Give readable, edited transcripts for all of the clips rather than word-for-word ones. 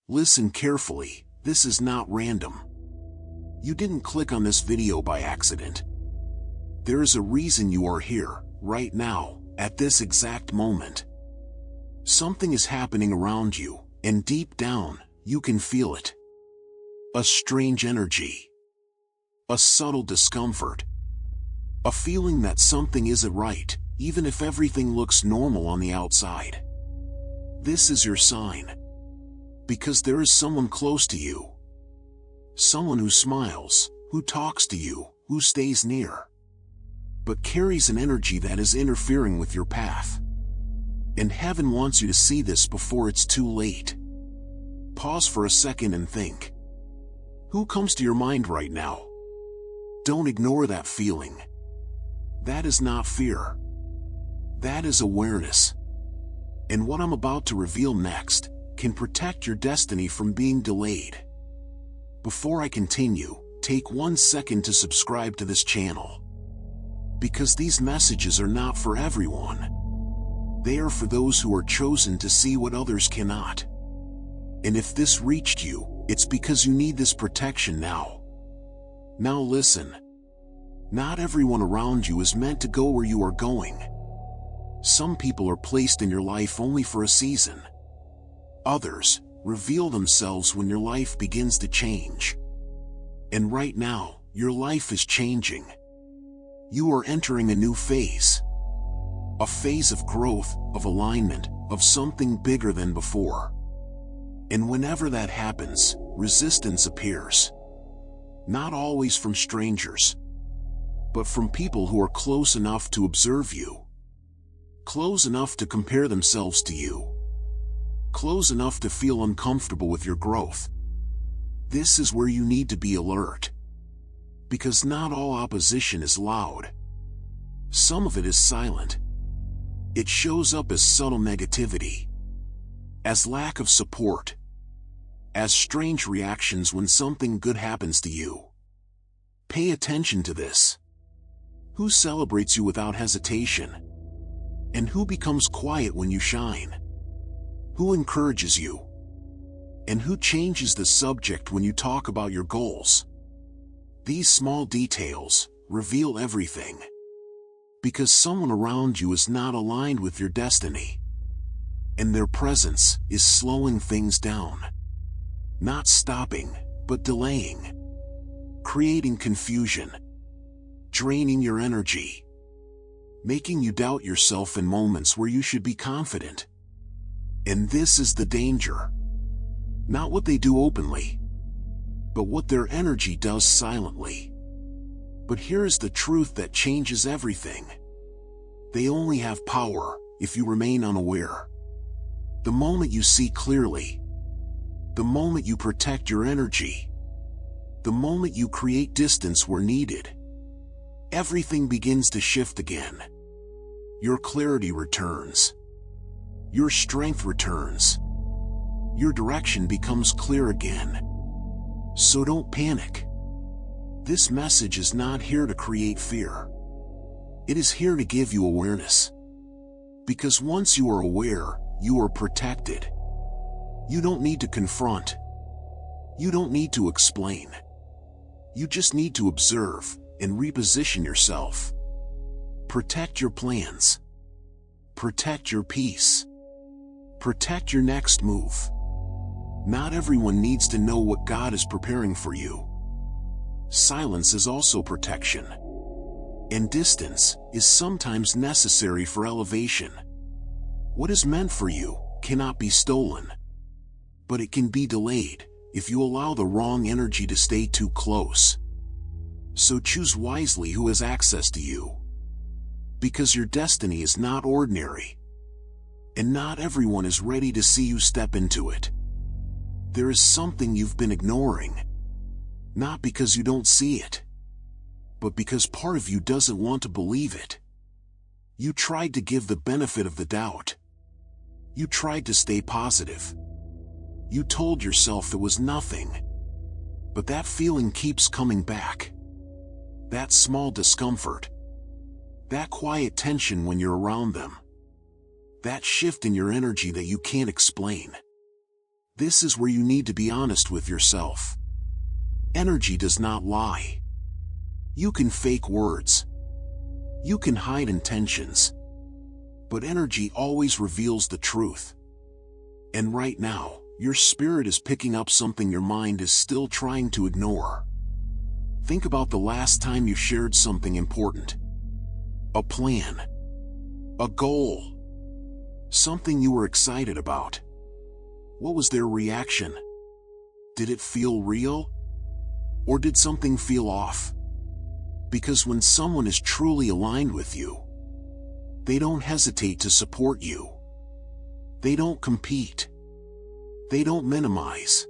Listen carefully, this is not random. You didn't click on this video by accident. There is a reason you are here, right now, at this exact moment. Something is happening around you, and deep down, you can feel it. A strange energy. A subtle discomfort. A feeling that something isn't right, even if everything looks normal on the outside. This is your sign. Because there is someone close to you. Someone who smiles, who talks to you, who stays near. But carries an energy that is interfering with your path. And heaven wants you to see this before it's too late. Pause for a second and think. Who comes to your mind right now? Don't ignore that feeling. That is not fear. That is awareness. And what I'm about to reveal next can protect your destiny from being delayed. Before I continue, take 1 second to subscribe to this channel. Because these messages are not for everyone. They are for those who are chosen to see what others cannot. And if this reached you, it's because you need this protection now. Now listen. Not everyone around you is meant to go where you are going. Some people are placed in your life only for a season. Others reveal themselves when your life begins to change. And right now, your life is changing. You are entering a new phase. A phase of growth, of alignment, of something bigger than before. And whenever that happens, resistance appears. Not always from strangers, but from people who are close enough to observe you. Close enough to compare themselves to you. Close enough to feel uncomfortable with your growth. This is where you need to be alert. Because not all opposition is loud. Some of it is silent. It shows up as subtle negativity. As lack of support. As strange reactions when something good happens to you. Pay attention to this. Who celebrates you without hesitation? And who becomes quiet when you shine? Who encourages you? And who changes the subject when you talk about your goals? These small details reveal everything. Because someone around you is not aligned with your destiny. And their presence is slowing things down. Not stopping, but delaying. Creating confusion. Draining your energy. Making you doubt yourself in moments where you should be confident. And this is the danger. Not what they do openly, but what their energy does silently. But here is the truth that changes everything. They only have power if you remain unaware. The moment you see clearly, the moment you protect your energy, the moment you create distance where needed, everything begins to shift again. Your clarity returns. Your strength returns. Your direction becomes clear again. So don't panic. This message is not here to create fear. It is here to give you awareness. Because once you are aware, you are protected. You don't need to confront. You don't need to explain. You just need to observe and reposition yourself. Protect your plans. Protect your peace. Protect your next move. Not everyone needs to know what God is preparing for you. Silence is also protection. And distance is sometimes necessary for elevation. What is meant for you cannot be stolen. But it can be delayed if you allow the wrong energy to stay too close. So choose wisely who has access to you. Because your destiny is not ordinary. And not everyone is ready to see you step into it. There is something you've been ignoring. Not because you don't see it, but because part of you doesn't want to believe it. You tried to give the benefit of the doubt. You tried to stay positive. You told yourself it was nothing. But that feeling keeps coming back. That small discomfort. That quiet tension when you're around them. That shift in your energy that you can't explain. This is where you need to be honest with yourself. Energy does not lie. You can fake words. You can hide intentions. But energy always reveals the truth. And right now, your spirit is picking up something your mind is still trying to ignore. Think about the last time you shared something important. A plan. A goal. Something you were excited about. What was their reaction? Did it feel real? Or did something feel off? Because when someone is truly aligned with you, they don't hesitate to support you. They don't compete. They don't minimize.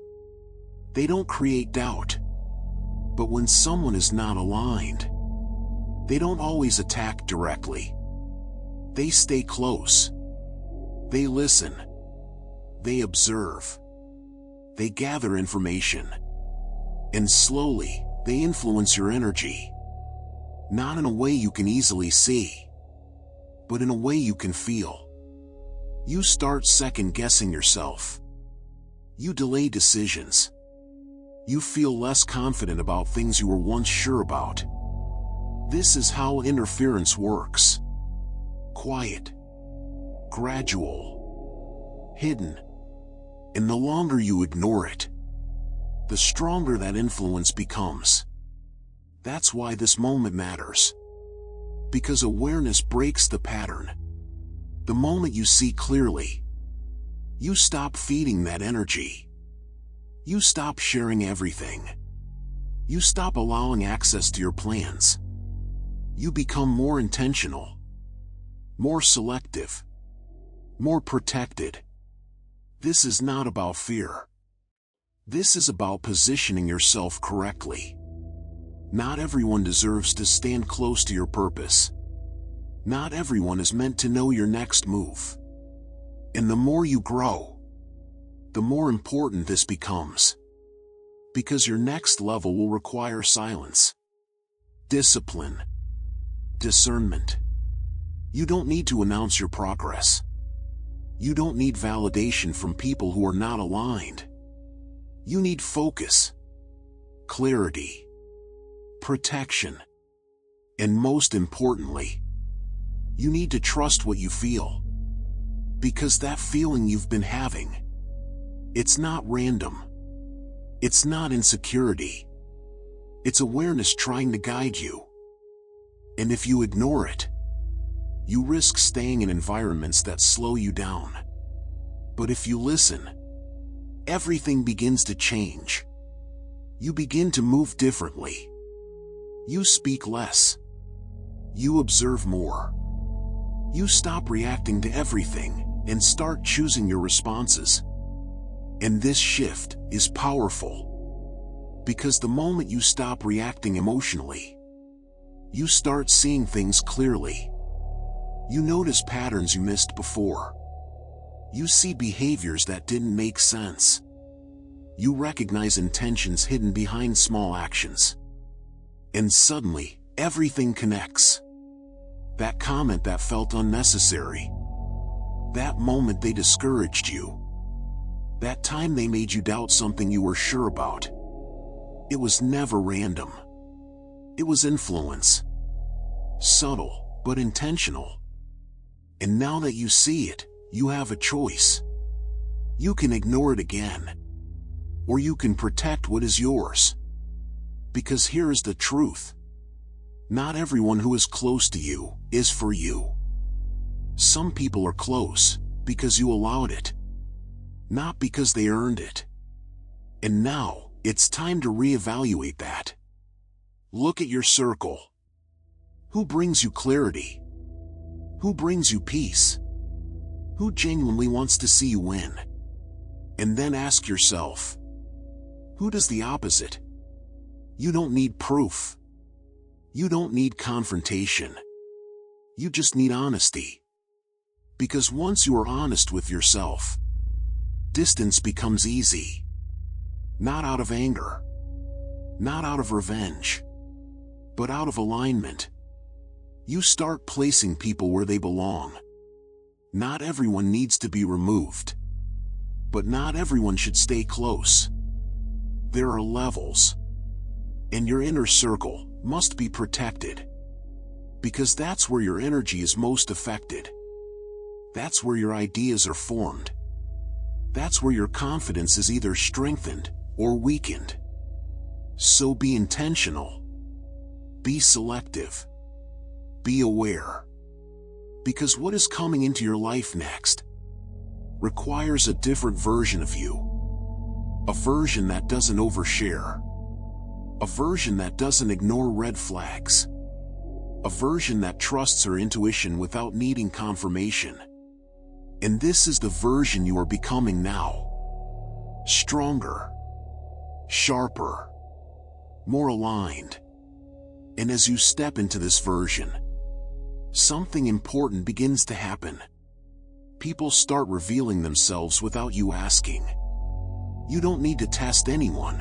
They don't create doubt. But when someone is not aligned, they don't always attack directly. They stay close. They listen. They observe. They gather information. And slowly, they influence your energy. Not in a way you can easily see, but in a way you can feel. You start second-guessing yourself. You delay decisions. You feel less confident about things you were once sure about. This is how interference works. Quiet. Gradual. Hidden. And the longer you ignore it, the stronger that influence becomes. That's why this moment matters. Because awareness breaks the pattern. The moment you see clearly, you stop feeding that energy. You stop sharing everything. You stop allowing access to your plans. You become more intentional, more selective, more protected. This is not about fear. This is about positioning yourself correctly. Not everyone deserves to stand close to your purpose. Not everyone is meant to know your next move. And the more you grow, the more important this becomes. Because your next level will require silence, discipline, discernment. You don't need to announce your progress. You don't need validation from people who are not aligned. You need focus, clarity, protection, and most importantly, you need to trust what you feel. Because that feeling you've been having, it's not random. It's not insecurity. It's awareness trying to guide you. And if you ignore it, you risk staying in environments that slow you down. But if you listen, everything begins to change. You begin to move differently. You speak less. You observe more. You stop reacting to everything and start choosing your responses. And this shift is powerful. Because the moment you stop reacting emotionally, you start seeing things clearly. You notice patterns you missed before. You see behaviors that didn't make sense. You recognize intentions hidden behind small actions. And suddenly, everything connects. That comment that felt unnecessary. That moment they discouraged you. That time they made you doubt something you were sure about. It was never random. It was influence. Subtle, but intentional. And now that you see it, you have a choice. You can ignore it again. Or you can protect what is yours. Because here is the truth. Not everyone who is close to you is for you. Some people are close because you allowed it, not because they earned it. And now, it's time to reevaluate that. Look at your circle. Who brings you clarity? Who brings you peace? Who genuinely wants to see you win? And then ask yourself, who does the opposite? You don't need proof. You don't need confrontation. You just need honesty. Because once you are honest with yourself, distance becomes easy. Not out of anger. Not out of revenge. But out of alignment. You start placing people where they belong. Not everyone needs to be removed. But not everyone should stay close. There are levels. And your inner circle must be protected. Because that's where your energy is most affected. That's where your ideas are formed. That's where your confidence is either strengthened or weakened. So be intentional. Be selective. Be aware. Because what is coming into your life next requires a different version of you. A version that doesn't overshare. A version that doesn't ignore red flags. A version that trusts her intuition without needing confirmation. And this is the version you are becoming now. Stronger. Sharper. More aligned. And as you step into this version, something important begins to happen. People start revealing themselves without you asking. You don't need to test anyone.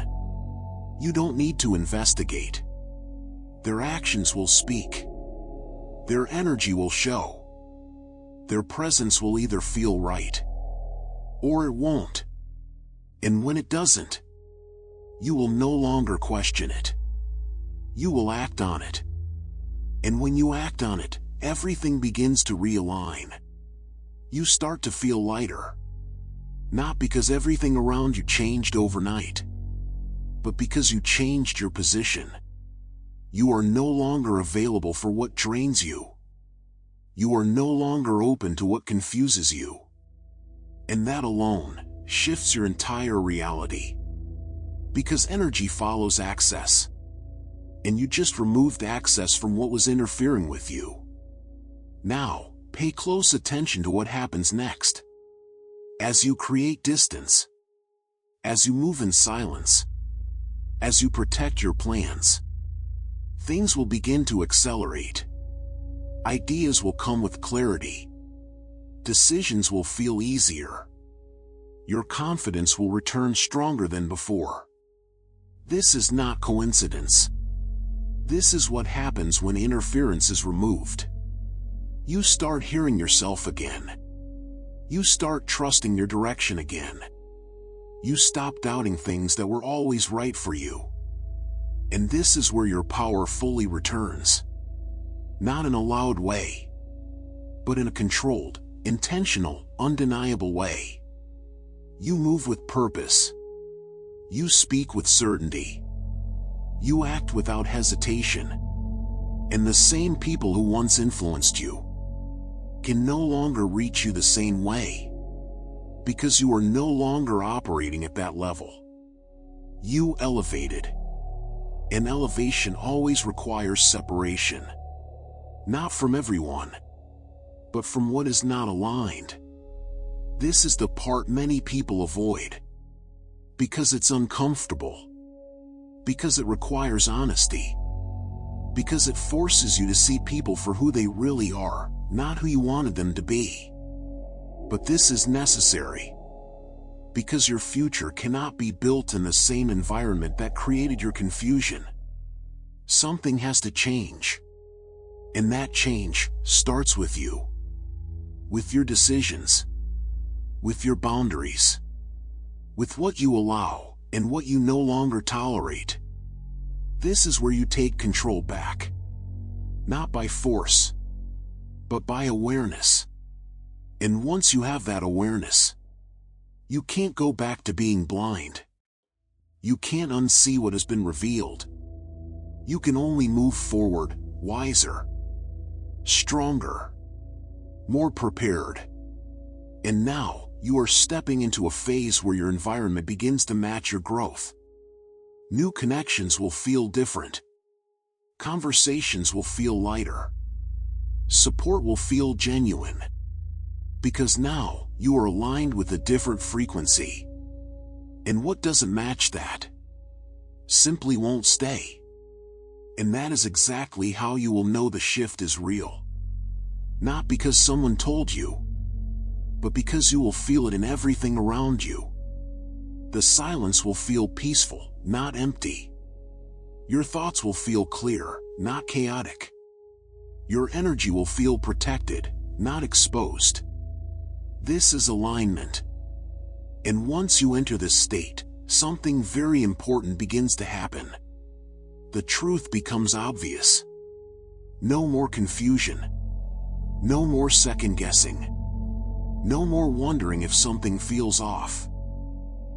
You don't need to investigate. Their actions will speak. Their energy will show. Their presence will either feel right, or it won't. And when it doesn't, you will no longer question it. You will act on it. And when you act on it, everything begins to realign. You start to feel lighter. Not because everything around you changed overnight, but because you changed your position. You are no longer available for what drains you. You are no longer open to what confuses you. And that alone shifts your entire reality. Because energy follows access. And you just removed access from what was interfering with you. Now, pay close attention to what happens next. As you create distance. As you move in silence. As you protect your plans. Things will begin to accelerate. Ideas will come with clarity. Decisions will feel easier. Your confidence will return stronger than before. This is not coincidence. This is what happens when interference is removed. You start hearing yourself again. You start trusting your direction again. You stop doubting things that were always right for you. And this is where your power fully returns. Not in a loud way, but in a controlled, intentional, undeniable way. You move with purpose. You speak with certainty. You act without hesitation. And the same people who once influenced you can no longer reach you the same way. Because you are no longer operating at that level. You elevated. And elevation always requires separation. Not from everyone, but from what is not aligned. This is the part many people avoid. Because it's uncomfortable. Because it requires honesty. Because it forces you to see people for who they really are, not who you wanted them to be. But this is necessary. Because your future cannot be built in the same environment that created your confusion. Something has to change. And that change starts with you. With your decisions. With your boundaries. With what you allow, and what you no longer tolerate. This is where you take control back. Not by force, but by awareness. And once you have that awareness, you can't go back to being blind. You can't unsee what has been revealed. You can only move forward, wiser, stronger, more prepared. And now, you are stepping into a phase where your environment begins to match your growth. New connections will feel different. Conversations will feel lighter. Support will feel genuine. Because now, you are aligned with a different frequency. And what doesn't match that simply won't stay. And that is exactly how you will know the shift is real. Not because someone told you, but because you will feel it in everything around you. The silence will feel peaceful, not empty. Your thoughts will feel clear, not chaotic. Your energy will feel protected, not exposed. This is alignment. And once you enter this state, something very important begins to happen. The truth becomes obvious. No more confusion. No more second guessing. No more wondering if something feels off.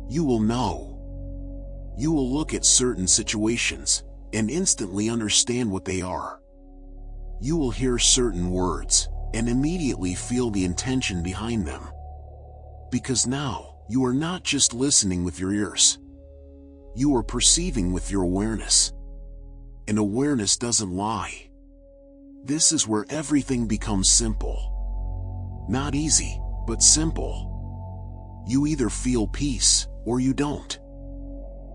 You will know. You will look at certain situations and instantly understand what they are. You will hear certain words and immediately feel the intention behind them. Because now, you are not just listening with your ears. You are perceiving with your awareness. And awareness doesn't lie. This is where everything becomes simple. Not easy, but simple. You either feel peace or you don't.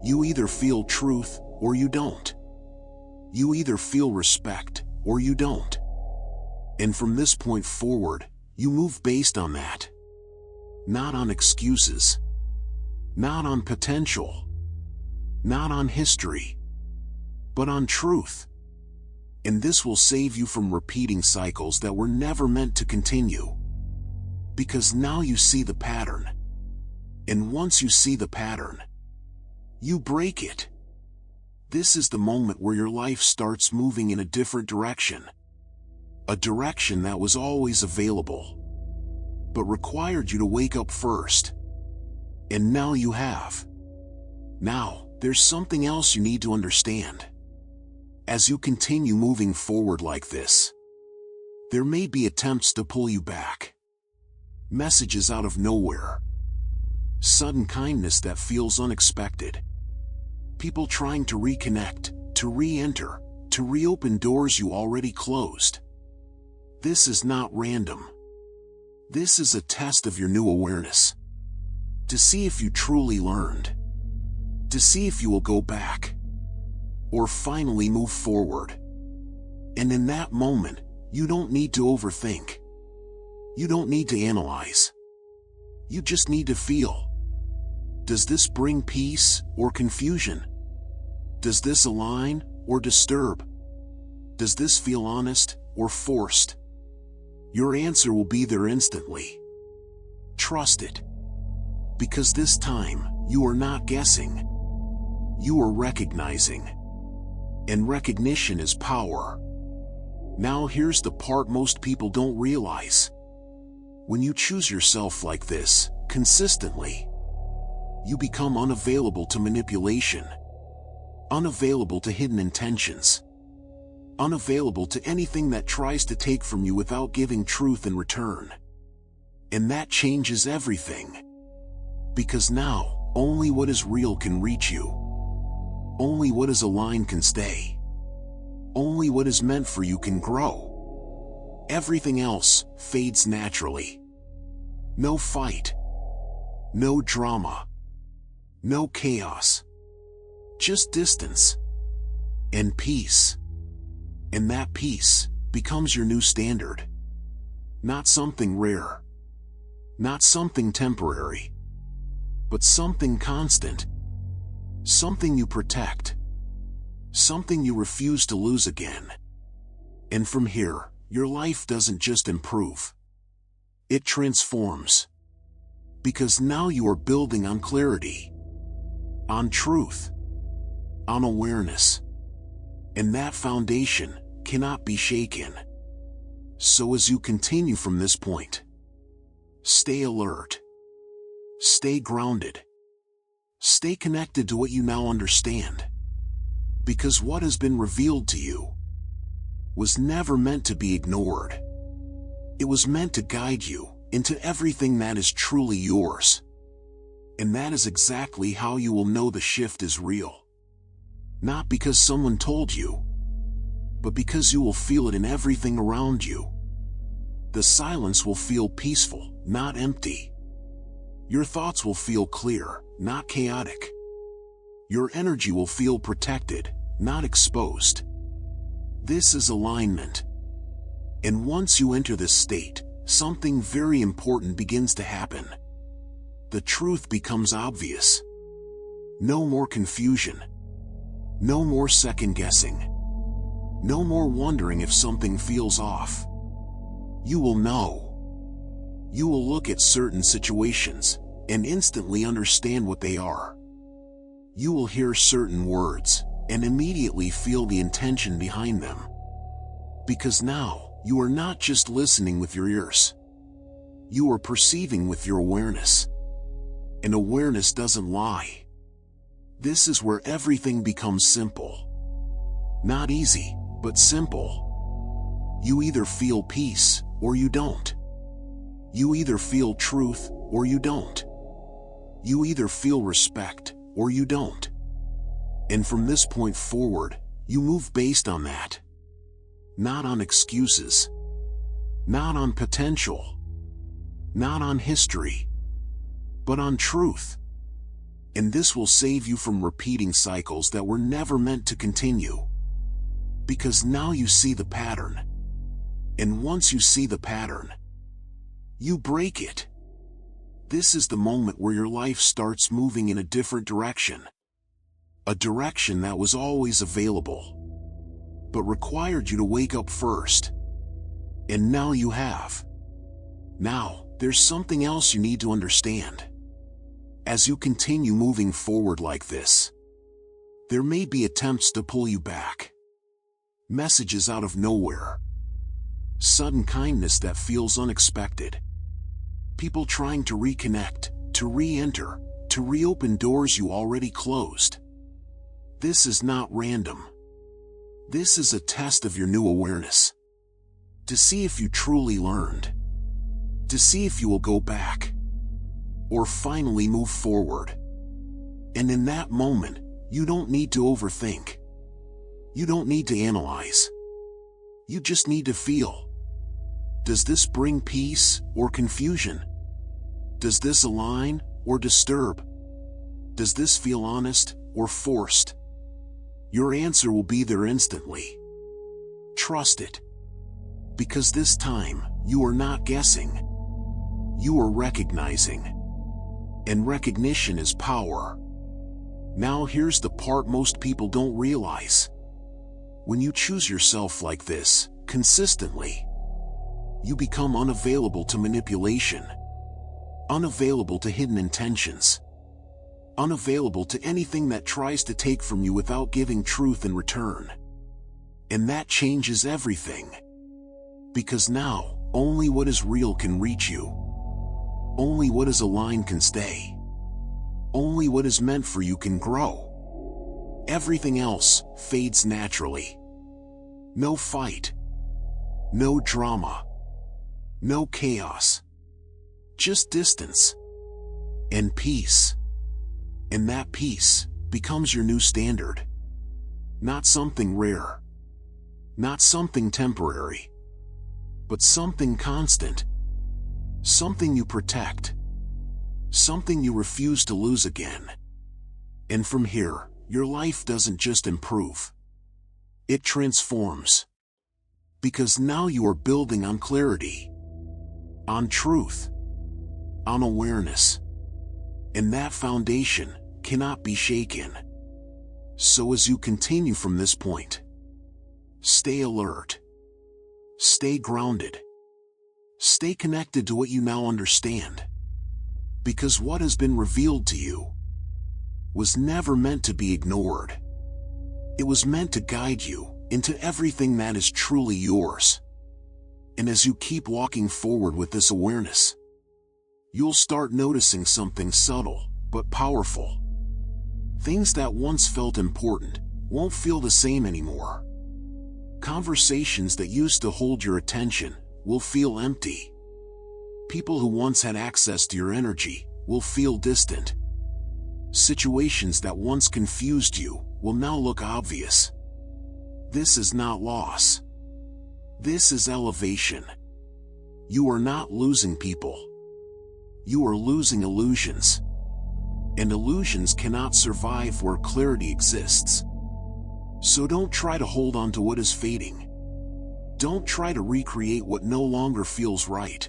You either feel truth or you don't. You either feel respect or you don't. And from this point forward, you move based on that. Not on excuses. Not on potential. Not on history. But on truth. And this will save you from repeating cycles that were never meant to continue. Because now you see the pattern. And once you see the pattern, you break it. This is the moment where your life starts moving in a different direction. A direction that was always available, but required you to wake up first. And now you have. Now, there's something else you need to understand. As you continue moving forward like this, there may be attempts to pull you back. Messages out of nowhere. Sudden kindness that feels unexpected. People trying to reconnect, to re-enter, to reopen doors you already closed. This is not random. This is a test of your new awareness. To see if you truly learned. To see if you will go back. Or finally move forward. And in that moment, you don't need to overthink. You don't need to analyze. You just need to feel. Does this bring peace or confusion? Does this align or disturb? Does this feel honest or forced? Your answer will be there instantly. Trust it. Because this time, you are not guessing. You are recognizing. And recognition is power. Now here's the part most people don't realize. When you choose yourself like this, consistently, you become unavailable to manipulation. Unavailable to hidden intentions. Unavailable to anything that tries to take from you without giving truth in return. And that changes everything. Because now, only what is real can reach you. Only what is aligned can stay. Only what is meant for you can grow. Everything else fades naturally. No fight. No drama. No chaos. Just distance. And peace. And that peace becomes your new standard. Not something rare. Not something temporary. But something constant. Something you protect. Something you refuse to lose again. And from here, your life doesn't just improve. It transforms. Because now you are building on clarity. On truth. On awareness. And that foundation cannot be shaken. So as you continue from this point, stay alert. Stay grounded. Stay connected to what you now understand. Because what has been revealed to you was never meant to be ignored. It was meant to guide you into everything that is truly yours. And that is exactly how you will know the shift is real. Not because someone told you, but because you will feel it in everything around you. The silence will feel peaceful, not empty. Your thoughts will feel clear, not chaotic. Your energy will feel protected, not exposed. This is alignment. And once you enter this state, something very important begins to happen. The truth becomes obvious. No more confusion. No more second guessing. No more wondering if something feels off. You will know. You will look at certain situations and instantly understand what they are. You will hear certain words and immediately feel the intention behind them. Because now, you are not just listening with your ears. You are perceiving with your awareness. And awareness doesn't lie. This is where everything becomes simple. Not easy, but simple. You either feel peace, or you don't. You either feel truth, or you don't. You either feel respect, or you don't. And from this point forward, you move based on that. Not on excuses. Not on potential. Not on history. But on truth. And this will save you from repeating cycles that were never meant to continue. Because now you see the pattern. And once you see the pattern, you break it. This is the moment where your life starts moving in a different direction. A direction that was always available, but required you to wake up first. And now you have. Now, there's something else you need to understand. As you continue moving forward like this, there may be attempts to pull you back. Messages out of nowhere. Sudden kindness that feels unexpected. People trying to reconnect, to re-enter, to reopen doors you already closed. This is not random. This is a test of your new awareness. To see if you truly learned. To see if you will go back. Or finally move forward. And in that moment, you don't need to overthink. You don't need to analyze. You just need to feel. Does this bring peace or confusion? Does this align or disturb? Does this feel honest or forced? Your answer will be there instantly. Trust it. Because this time, you are not guessing. You are recognizing. And recognition is power. Now here's the part most people don't realize. When you choose yourself like this, consistently, you become unavailable to manipulation. Unavailable to hidden intentions. Unavailable to anything that tries to take from you without giving truth in return. And that changes everything. Because now, only what is real can reach you. Only what is aligned can stay. Only what is meant for you can grow. Everything else fades naturally. No fight. No drama. No chaos. Just distance. And peace. And that peace becomes your new standard. Not something rare. Not something temporary. But something constant. Something you protect. Something you refuse to lose again. And from here, your life doesn't just improve. It transforms. Because now you are building on clarity. On truth. On awareness. And that foundation cannot be shaken. So as you continue from this point, stay alert. Stay grounded. Stay connected to what you now understand. Because what has been revealed to you was never meant to be ignored. It was meant to guide you into everything that is truly yours. And as you keep walking forward with this awareness, you'll start noticing something subtle but powerful. Things that once felt important won't feel the same anymore. Conversations that used to hold your attention will feel empty. People who once had access to your energy will feel distant. Situations that once confused you will now look obvious. This is not loss. This is elevation. You are not losing people. You are losing illusions. And illusions cannot survive where clarity exists. So don't try to hold on to what is fading. Don't try to recreate what no longer feels right.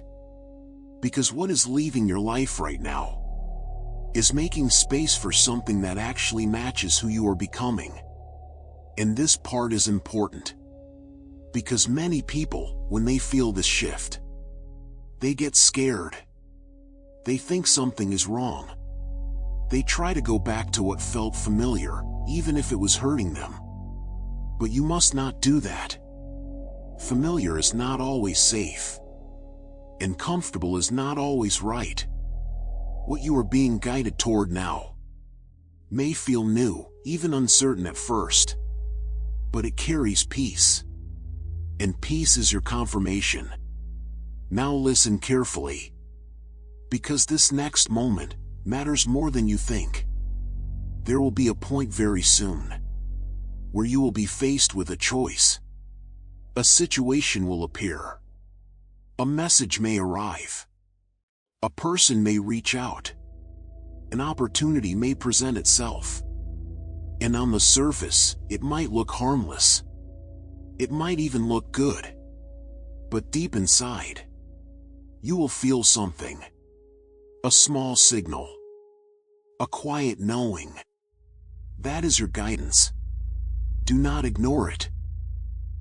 Because what is leaving your life right now is making space for something that actually matches who you are becoming. And this part is important. Because many people, when they feel this shift, they get scared. They think something is wrong. They try to go back to what felt familiar, even if it was hurting them. But you must not do that. Familiar is not always safe. And comfortable is not always right. What you are being guided toward now may feel new, even uncertain at first. But it carries peace. And peace is your confirmation. Now listen carefully. Because this next moment matters more than you think. There will be a point very soon where you will be faced with a choice. A situation will appear. A message may arrive. A person may reach out. An opportunity may present itself. And on the surface, it might look harmless. It might even look good. But deep inside, you will feel something. A small signal. A quiet knowing. That is your guidance. Do not ignore it.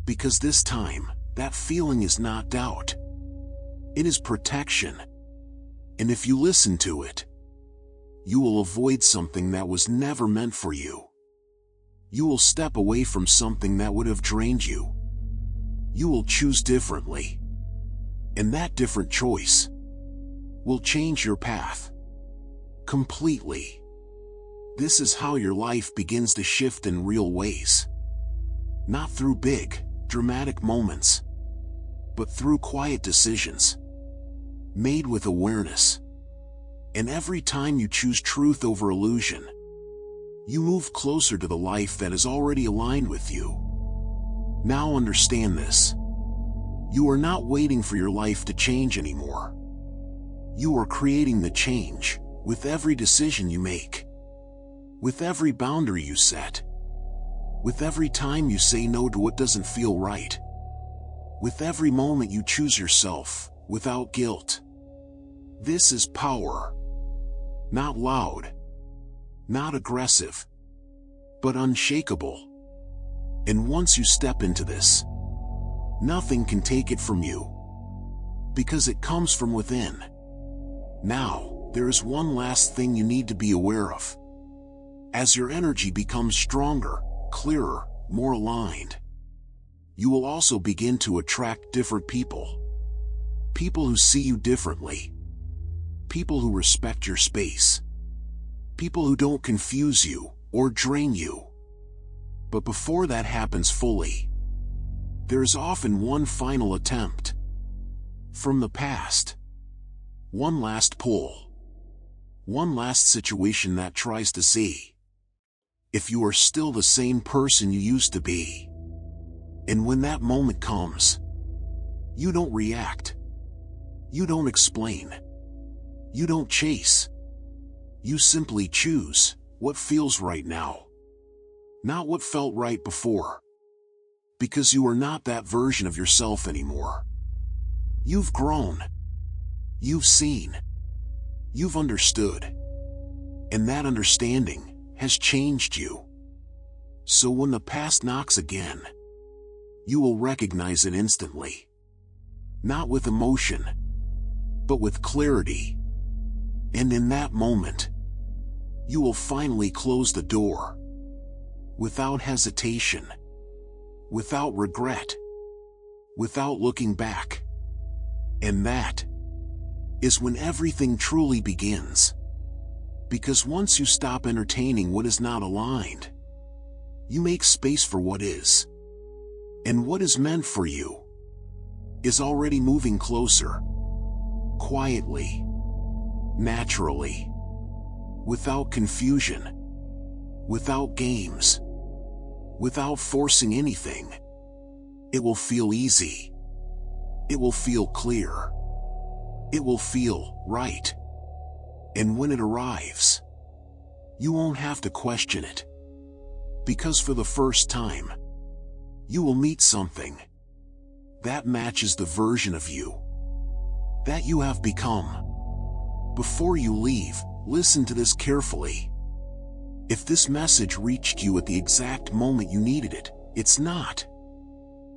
Because this time, that feeling is not doubt. It is protection. And if you listen to it, you will avoid something that was never meant for you. You will step away from something that would have drained you. You will choose differently. And that different choice will change your path completely. This is how your life begins to shift in real ways. Not through big, dramatic moments, but through quiet decisions made with awareness. And every time you choose truth over illusion, you move closer to the life that is already aligned with you. Now understand this. You are not waiting for your life to change anymore. You are creating the change with every decision you make, with every boundary you set, with every time you say no to what doesn't feel right, with every moment you choose yourself without guilt. This is power. Not loud, not aggressive, but unshakable. And once you step into this, nothing can take it from you, because it comes from within. Now, there is one last thing you need to be aware of. As your energy becomes stronger, clearer, more aligned, you will also begin to attract different people. People who see you differently. People who respect your space. People who don't confuse you or drain you. But before that happens fully, there is often one final attempt. From the past. One last pull. One last situation that tries to see if you are still the same person you used to be. And when that moment comes, you don't react. You don't explain. You don't chase. You simply choose what feels right now, not what felt right before. Because you are not that version of yourself anymore. You've grown. You've seen. You've understood. And that understanding has changed you. So when the past knocks again, you will recognize it instantly. Not with emotion, but with clarity. And in that moment, you will finally close the door. Without hesitation. Without regret. Without looking back. And that is when everything truly begins. Because once you stop entertaining what is not aligned, you make space for what is. And what is meant for you is already moving closer. Quietly. Naturally. Without confusion. Without games. Without forcing anything. It will feel easy. It will feel clear. It will feel right. And when it arrives, you won't have to question it. Because for the first time, you will meet something that matches the version of you that you have become. Before you leave, listen to this carefully. If this message reached you at the exact moment you needed it, it's not.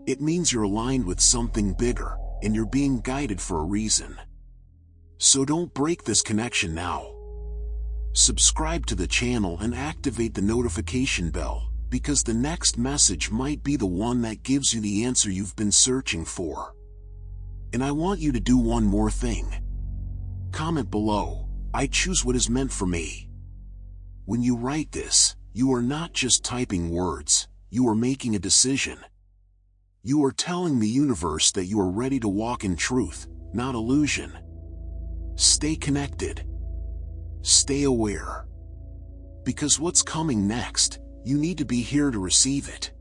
It means you're aligned with something bigger, and you're being guided for a reason. So don't break this connection now. Subscribe to the channel and activate the notification bell, because the next message might be the one that gives you the answer you've been searching for. And I want you to do one more thing. Comment below, "I choose what is meant for me." When you write this, you are not just typing words, you are making a decision. You are telling the universe that you are ready to walk in truth, not illusion. Stay connected. Stay aware. Because what's coming next, you need to be here to receive it.